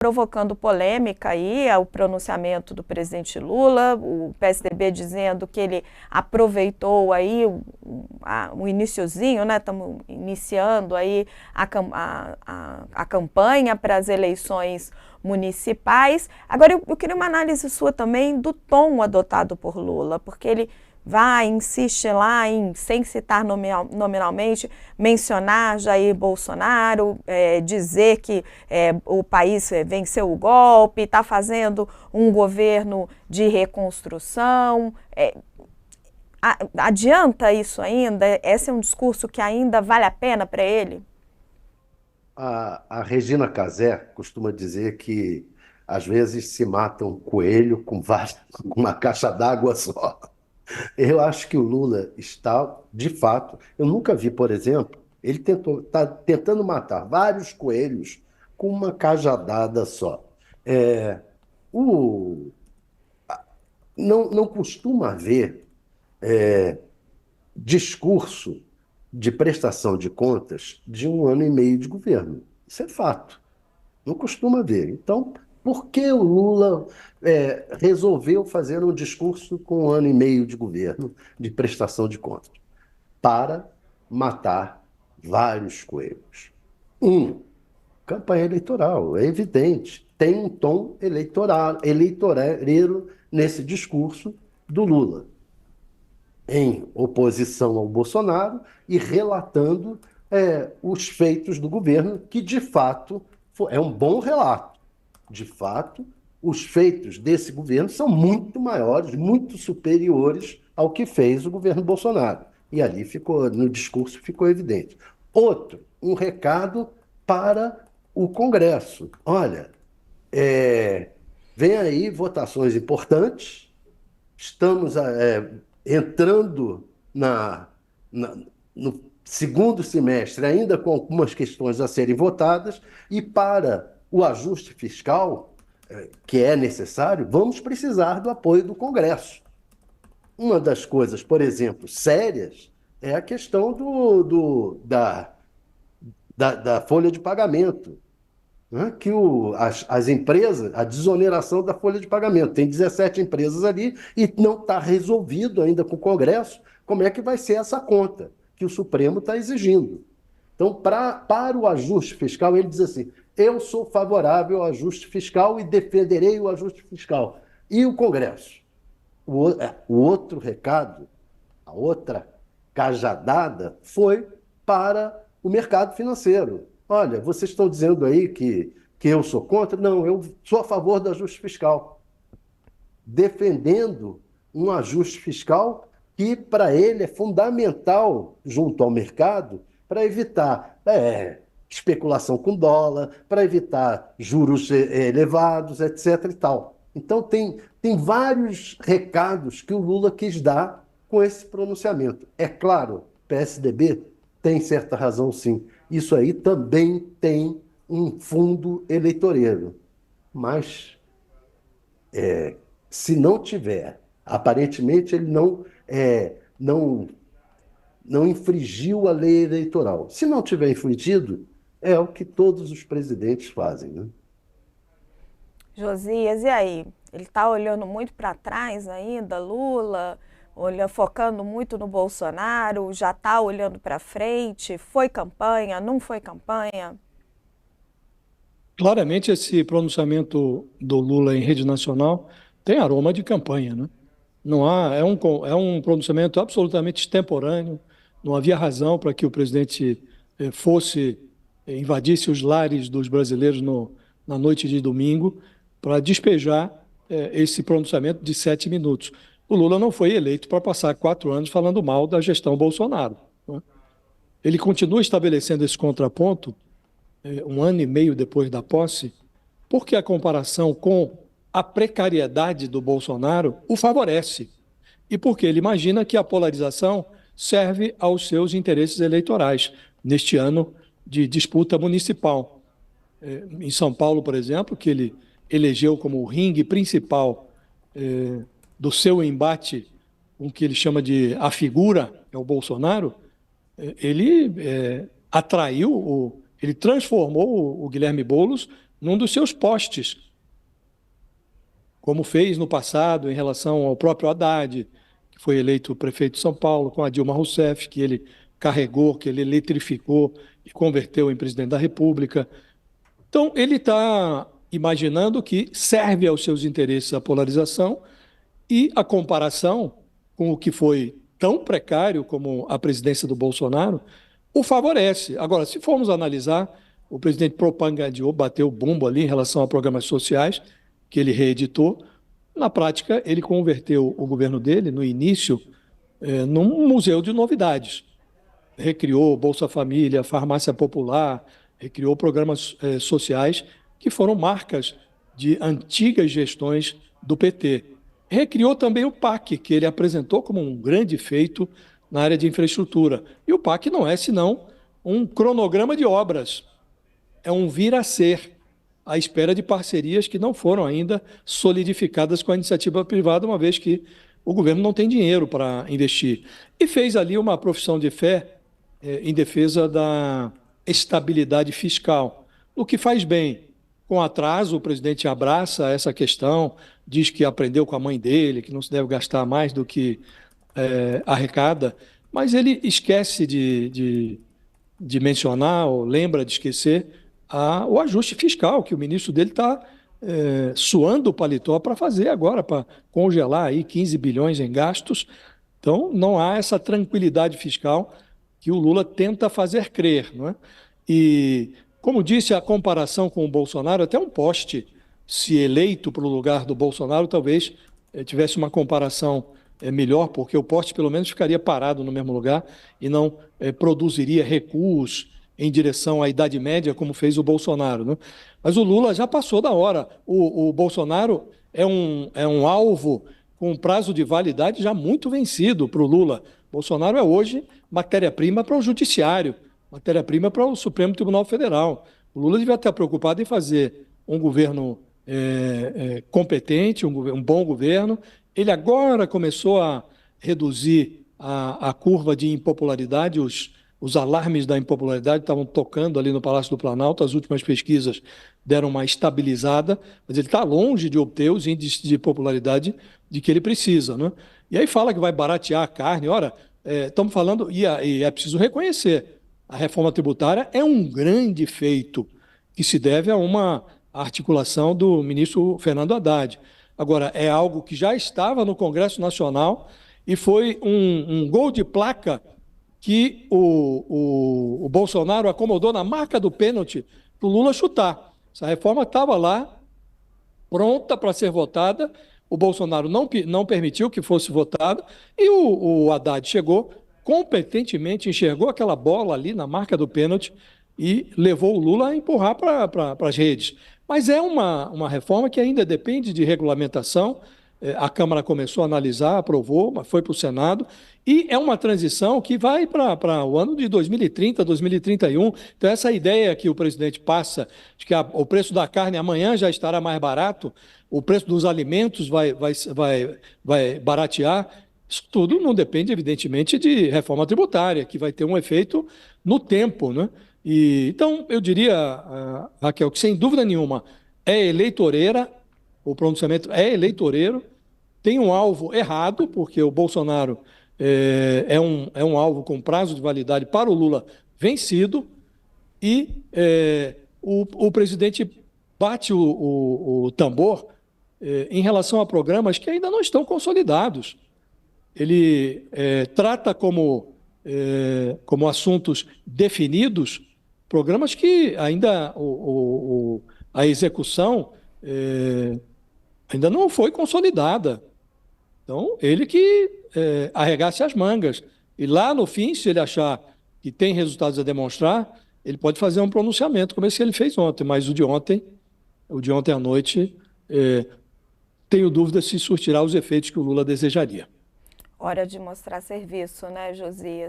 provocando polêmica aí o pronunciamento do presidente Lula, o PSDB dizendo que ele aproveitou aí o iniciozinho, né? Estamos iniciando aí a campanha para as eleições municipais. Agora, eu queria uma análise sua também do tom adotado por Lula, porque ele insiste lá em, sem citar nominalmente, mencionar Jair Bolsonaro, dizer que o país venceu o golpe, está fazendo um governo de reconstrução. Adianta isso ainda? Esse é um discurso que ainda vale a pena para ele? A Regina Casé costuma dizer que às vezes se mata um coelho com uma caixa d'água só. Eu acho que o Lula está, de fato, eu nunca vi, por exemplo, ele está tentando matar vários coelhos com uma cajadada só. É, o, não costuma haver discurso de prestação de contas de 1 ano e meio de governo. Isso é fato. Não costuma haver. Então, por que o Lula resolveu fazer um discurso com 1 ano e meio de governo de prestação de contas? Para matar vários coelhos. Campanha eleitoral, é evidente. Tem um tom eleitoreiro nesse discurso do Lula, em oposição ao Bolsonaro e relatando os feitos do governo, que de fato é um bom relato. De fato, os feitos desse governo são muito maiores, muito superiores ao que fez o governo Bolsonaro. E ali no discurso ficou evidente. Outro, um recado para o Congresso. Olha, vem aí votações importantes, estamos entrando no segundo semestre, ainda com algumas questões a serem votadas, e para o ajuste fiscal, que é necessário, vamos precisar do apoio do Congresso. Uma das coisas, por exemplo, sérias, é a questão da folha de pagamento, né? Que as empresas, a desoneração da folha de pagamento. Tem 17 empresas ali e não está resolvido ainda com o Congresso como é que vai ser essa conta que o Supremo está exigindo. Então, para o ajuste fiscal, ele diz assim: eu sou favorável ao ajuste fiscal e defenderei o ajuste fiscal. E o Congresso? O outro recado, a outra cajadada, foi para o mercado financeiro. Olha, vocês estão dizendo aí que eu sou contra? Não, eu sou a favor do ajuste fiscal. Defendendo um ajuste fiscal que, para ele, é fundamental junto ao mercado para evitar especulação com dólar, para evitar juros elevados, etc. e tal. Então, tem vários recados que o Lula quis dar com esse pronunciamento. É claro, o PSDB tem certa razão, sim. Isso aí também tem um fundo eleitoreiro. Mas, se não tiver, aparentemente ele não infringiu a lei eleitoral. Se não tiver infringido, é o que todos os presidentes fazem, né? Josias, e aí? Ele está olhando muito para trás ainda, Lula, focando muito no Bolsonaro, já está olhando para frente? Foi campanha, não foi campanha? Claramente, esse pronunciamento do Lula em rede nacional tem aroma de campanha, né? Não há, é um pronunciamento absolutamente extemporâneo, não havia razão para que o presidente invadisse os lares dos brasileiros na noite de domingo para despejar esse pronunciamento de 7 minutos. O Lula não foi eleito para passar 4 anos falando mal da gestão Bolsonaro, né? Ele continua estabelecendo esse contraponto 1 ano e meio depois da posse, porque a comparação com a precariedade do Bolsonaro o favorece e porque ele imagina que a polarização serve aos seus interesses eleitorais neste ano de disputa municipal. Em São Paulo, por exemplo, que ele elegeu como o ringue principal do seu embate com o que ele chama de a figura, é o Bolsonaro, ele atraiu, ele transformou o Guilherme Boulos num dos seus postes, como fez no passado em relação ao próprio Haddad, que foi eleito prefeito de São Paulo, com a Dilma Rousseff, que ele carregou, que ele eletrificou e converteu em presidente da República. Então, ele está imaginando que serve aos seus interesses a polarização e a comparação com o que foi tão precário como a presidência do Bolsonaro o favorece. Agora, se formos analisar, o presidente propagandeou, bateu o bumbo ali em relação a programas sociais, que ele reeditou. Na prática, ele converteu o governo dele, no início, num museu de novidades. Recriou Bolsa Família, Farmácia Popular, recriou programas sociais que foram marcas de antigas gestões do PT. Recriou também o PAC, que ele apresentou como um grande feito na área de infraestrutura. E o PAC não é senão um cronograma de obras, é um vir a ser, à espera de parcerias que não foram ainda solidificadas com a iniciativa privada, uma vez que o governo não tem dinheiro para investir. E fez ali uma profissão de fé em defesa da estabilidade fiscal, o que faz bem. Com atraso, o presidente abraça essa questão, diz que aprendeu com a mãe dele, que não se deve gastar mais do que arrecada, mas ele esquece de mencionar, ou lembra de esquecer, o ajuste fiscal, que o ministro dele está suando o paletó para fazer agora, para congelar aí 15 bilhões em gastos. Então, não há essa tranquilidade fiscal que o Lula tenta fazer crer, não é? E, como disse, a comparação com o Bolsonaro, até um poste, se eleito para o lugar do Bolsonaro, talvez tivesse uma comparação melhor, porque o poste pelo menos ficaria parado no mesmo lugar e não produziria recuos em direção à Idade Média, como fez o Bolsonaro, né? Mas o Lula já passou da hora. O Bolsonaro é um alvo com um prazo de validade já muito vencido para o Lula. Bolsonaro é hoje matéria-prima para o Judiciário, matéria-prima para o Supremo Tribunal Federal. O Lula devia estar preocupado em fazer um governo competente, um bom governo. Ele agora começou a reduzir a curva de impopularidade, os alarmes da impopularidade estavam tocando ali no Palácio do Planalto, as últimas pesquisas deram uma estabilizada, mas ele está longe de obter os índices de popularidade de que ele precisa, né? E aí fala que vai baratear a carne. Ora, estamos falando, e é preciso reconhecer, a reforma tributária é um grande feito que se deve a uma articulação do ministro Fernando Haddad. Agora, é algo que já estava no Congresso Nacional e foi um gol de placa que o Bolsonaro acomodou na marca do pênalti para o Lula chutar. Essa reforma estava lá, pronta para ser votada, o Bolsonaro não permitiu que fosse votada, e o Haddad chegou, competentemente enxergou aquela bola ali na marca do pênalti e levou o Lula a empurrar para as redes. Mas é uma reforma que ainda depende de regulamentação. A Câmara começou a analisar, aprovou, mas foi para o Senado, e é uma transição que vai para o ano de 2030, 2031. Então, essa ideia que o presidente passa, de que o preço da carne amanhã já estará mais barato, o preço dos alimentos vai baratear, isso tudo não depende, evidentemente, de reforma tributária, que vai ter um efeito no tempo, né? Então, eu diria, Raquel, que sem dúvida nenhuma é eleitoreira, o pronunciamento é eleitoreiro, tem um alvo errado, porque o Bolsonaro é um alvo com prazo de validade para o Lula vencido, e o presidente bate o tambor em relação a programas que ainda não estão consolidados. Ele trata como assuntos definidos programas que ainda a execução ainda não foi consolidada. Então, ele que arregace as mangas. E lá no fim, se ele achar que tem resultados a demonstrar, ele pode fazer um pronunciamento, como esse que ele fez ontem. Mas o de ontem à noite, tenho dúvida se surtirá os efeitos que o Lula desejaria. Hora de mostrar serviço, né, Josias?